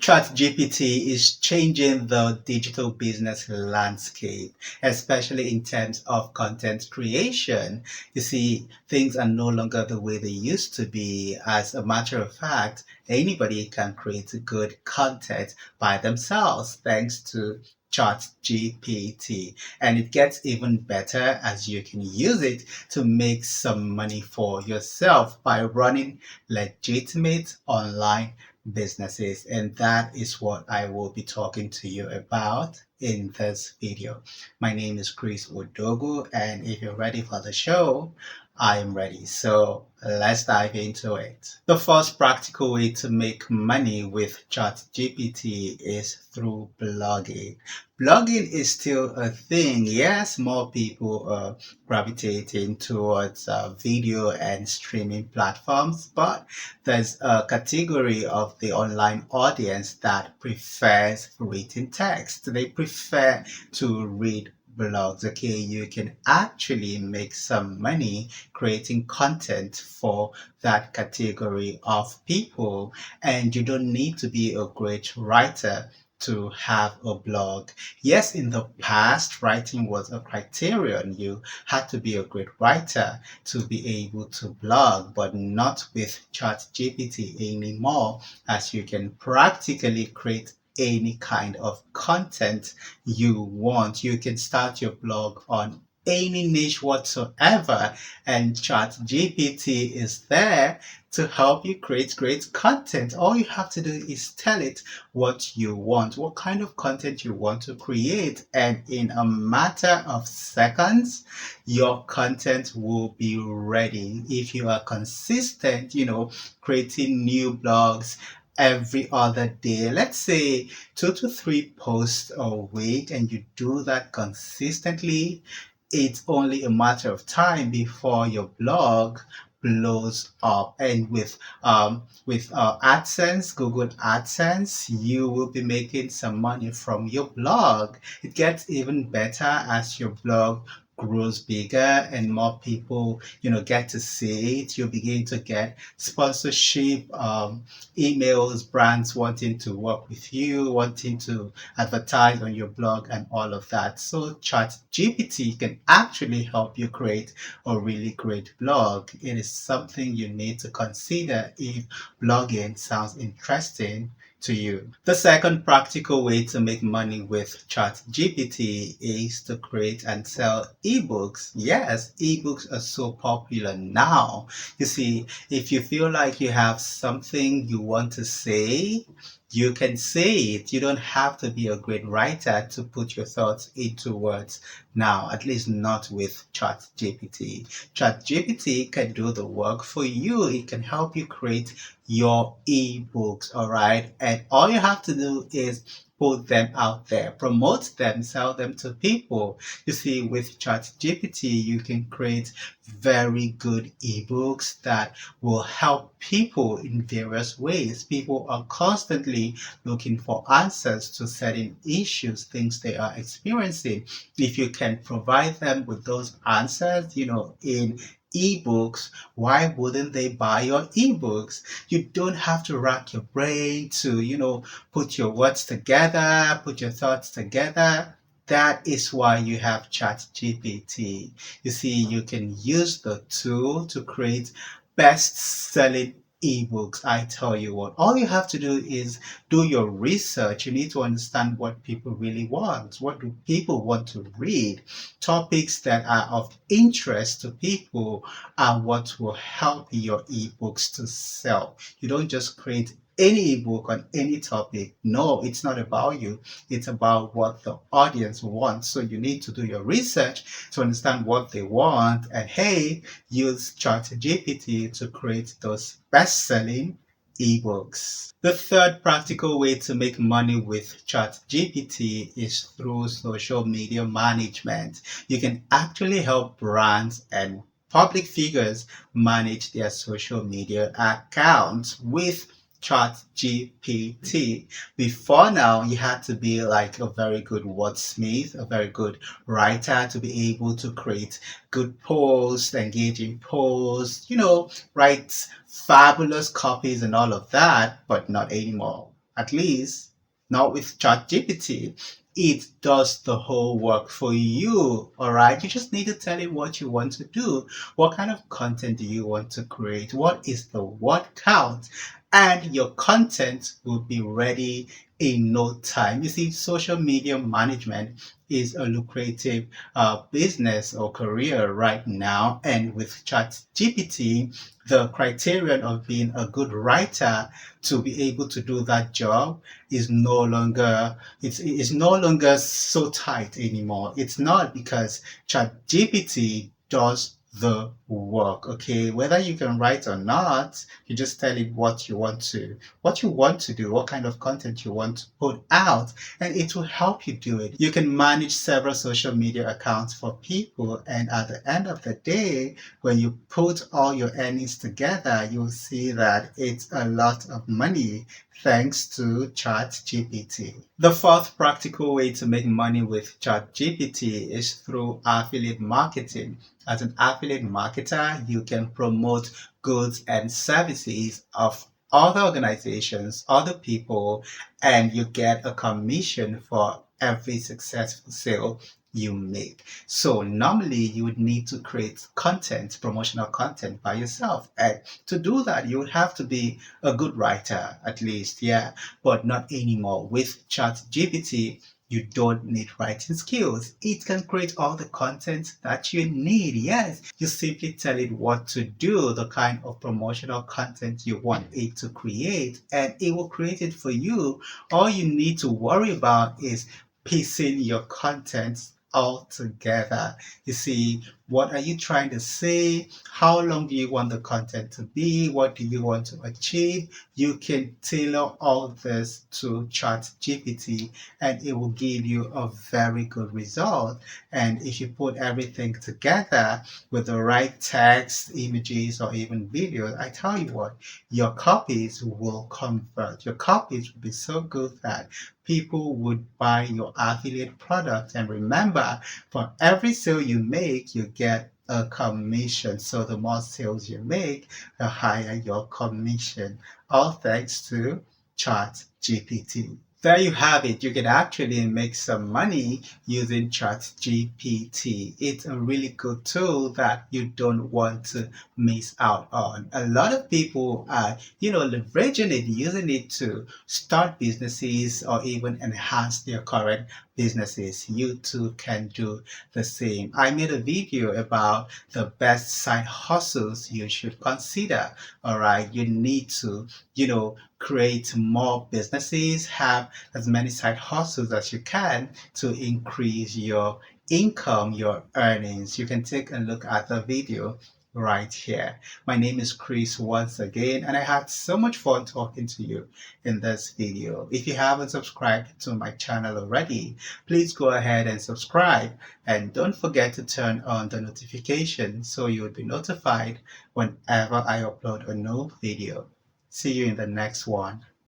ChatGPT is changing the digital business landscape, especially in terms of content creation. You see, things are no longer the way they used to be. As a matter of fact, anybody can create good content by themselves thanks to ChatGPT. And it gets even better as you can use it to make some money for yourself by running legitimate online businesses, and that is what I will be talking to you about in this video. My name is Chris Odogu, and if you're ready for the show, I am ready. So let's dive into it. The first practical way to make money with ChatGPT is through blogging. Blogging is still a thing. Yes, more people are gravitating towards video and streaming platforms, but there's a category of the online audience that prefers written text. They prefer to read blogs. Okay, you can actually make some money creating content for that category of people, and you don't need to be a great writer to have a blog. Yes, in the past, writing was a criterion. You had to be a great writer to be able to blog, but not with ChatGPT anymore, as you can practically create any kind of content you want. You can start your blog on any niche whatsoever, and ChatGPT is there to help you create great content. All you have to do is tell it what you want, what kind of content you want to create, and in a matter of seconds, your content will be ready. If you are consistent, creating new blogs every other day, let's say 2 to 3 posts a week, and you do that consistently, it's only a matter of time before your blog blows up. And with AdSense, Google AdSense, you will be making some money from your blog. It gets even better as your blog grows bigger and more people get to see it. You begin to get sponsorship emails, brands wanting to work with you, wanting to advertise on your blog and all of that. So ChatGPT can actually help you create a really great blog. It is something you need to consider if blogging sounds interesting to you. The second practical way to make money with ChatGPT is to create and sell ebooks. Yes, ebooks are so popular now. You see, if you feel like you have something you want to say, you can say it. You don't have to be a great writer to put your thoughts into words now, at least not with ChatGPT. ChatGPT can do the work for you. It can help you create your ebooks, all right? And all you have to do is put them out there, promote them, sell them to people. You see, with ChatGPT, you can create very good ebooks that will help people in various ways. People are constantly looking for answers to certain issues, things they are experiencing. If you can provide them with those answers, in ebooks, why wouldn't they buy your ebooks? You don't have to rack your brain to, put your words together, put your thoughts together. That is why you have ChatGPT. You see, you can use the tool to create best-selling ebooks. I tell you what, all you have to do is do your research. You need to understand what people really want. What do people want to read? Topics that are of interest to people are what will help your ebooks to sell. You don't just create any ebook on any topic. No, it's not about you. It's about what the audience wants. So you need to do your research to understand what they want, and hey, use ChatGPT to create those best-selling ebooks. The third practical way to make money with ChatGPT is through social media management. You can actually help brands and public figures manage their social media accounts with ChatGPT. Before now, you had to be like a very good wordsmith, a very good writer to be able to create good posts, engaging posts, write fabulous copies and all of that, but not anymore. At least not with ChatGPT. It does the whole work for you. All right. You just need to tell it what you want to do. What kind of content do you want to create? What is the word count? And your content will be ready in no time. You see, social media management is a lucrative business or career right now. And with ChatGPT, the criterion of being a good writer to be able to do that job is no longer it's no longer so tight anymore. It's not because ChatGPT does the work. Okay, whether you can write or not, you just tell it what you want to do, what kind of content you want to put out, and it will help you do it. You can manage several social media accounts for people, and at the end of the day, when you put all your earnings together, you'll see that it's a lot of money thanks to ChatGPT. The fourth practical way to make money with ChatGPT is through affiliate marketing. As an affiliate marketer, you can promote goods and services of other organizations, other people, and you get a commission for every successful sale you make. So normally you would need to create content, promotional content by yourself. And to do that, you would have to be a good writer, at least, yeah, but not anymore. With ChatGPT, you don't need writing skills. It can create all the content that you need. Yes, you simply tell it what to do, the kind of promotional content you want it to create, and it will create it for you. All you need to worry about is piecing your content all together. You see, what are you trying to say? How long do you want the content to be? What do you want to achieve? You can tailor all this to ChatGPT and it will give you a very good result. And if you put everything together with the right text, images, or even videos, I tell you what, your copies will convert. Your copies will be so good that people would buy your affiliate product. And remember, for every sale you make, you get a commission. So the more sales you make, the higher your commission. All thanks to ChatGPT. There you have it. You can actually make some money using ChatGPT. It's a really good tool that you don't want to miss out on. A lot of people are, leveraging it, using it to start businesses or even enhance their current businesses. You too can do the same. I made a video about the best side hustles you should consider. All right. You need to, create more businesses, have as many side hustles as you can to increase your income, your earnings. You can take a look at the video right here. My name is Chris once again, and I had so much fun talking to you in this video. If you haven't subscribed to my channel already, please go ahead and subscribe, and don't forget to turn on the notification so you will be notified whenever I upload a new video. See you in the next one.